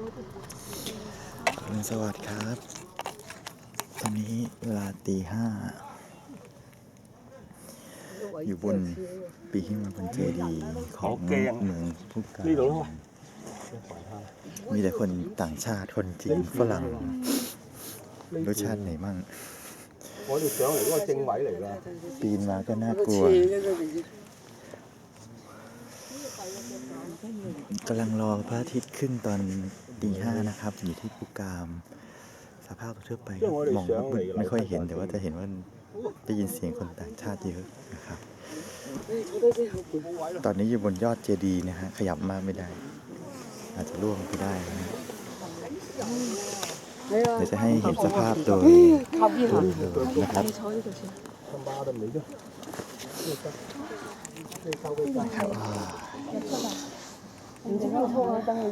สวัสดีครับ ตอนนี้เวลาตี 5อยู่บนปีนขึ้นมาบนเจดีย์ของเมืองพุกามีแต่คนต่างชาติคนจีนฝรั่งรสชาติไหนมั่งปีนมาก็น่ากลัวกำลังรอพระอาทิตย์ขึ้นตอนตี 5นะครับ อยู่ที่ภูกามสภาพทั่วไปมองไม่ค่อยเห็นแต่ว่าจะเห็นว่าได้ยินเสียงคนต่างชาติเยอะนะครับตอนนี้อยู่บนยอดเจดีย์นะฮะขยับมากไม่ได้อาจจะร่วงก็ได้นะเดี๋ยวจะให้เห็นสภาพโดยนะครับ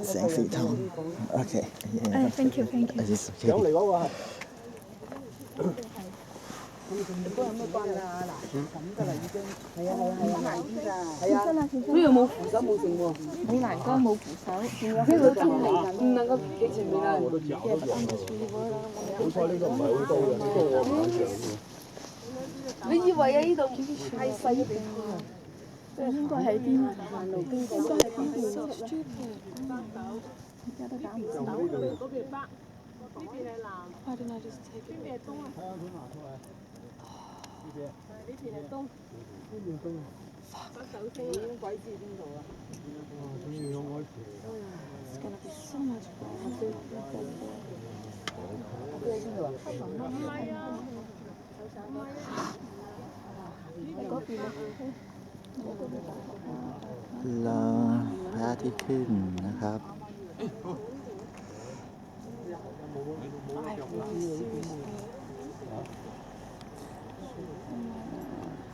แสงสีทองโอเค thank you 呢個冇扶手冇剩喎，冇欄杆冇扶手，呢個真係唔能夠企前面啊！好彩呢個唔係好高嘅，呢個我唔敢上嘅。你以為啊？呢度太細嘅地方啊！應該喺邊？行路經過應該喺邊邊？而家都打唔到。嗰邊北，呢邊係南。邊邊係東啊？呢邊係東。呢邊東啊！北斗星啊！鬼知邊度啊？仲要有愛情。It's gonna be so much fun. 邊度啊？唔係啊，喺嗰邊啊。รอพระอาทิตย์ขึ้นนะครับ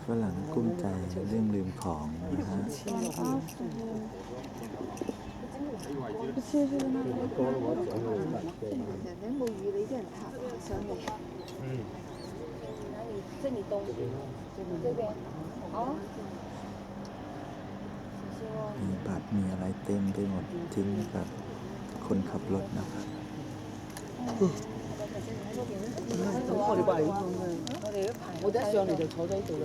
ฝรั่งกุ้มใจเรื่องลืมของนะฮะมีบัตรมีอะไรเต็มไปหมดทิ้งกับคนขับรถนะครับ我哋一上嚟就坐咗喺度啦，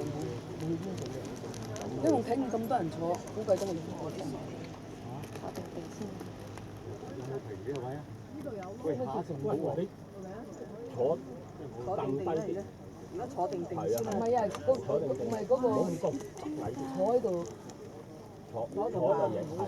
因為睇見咁多人坐，估計都係呢個先。喂，下一程冇喎，你坐定低啲。而家坐定定先。唔係啊，唔係嗰個坐喺度。坐就贏係。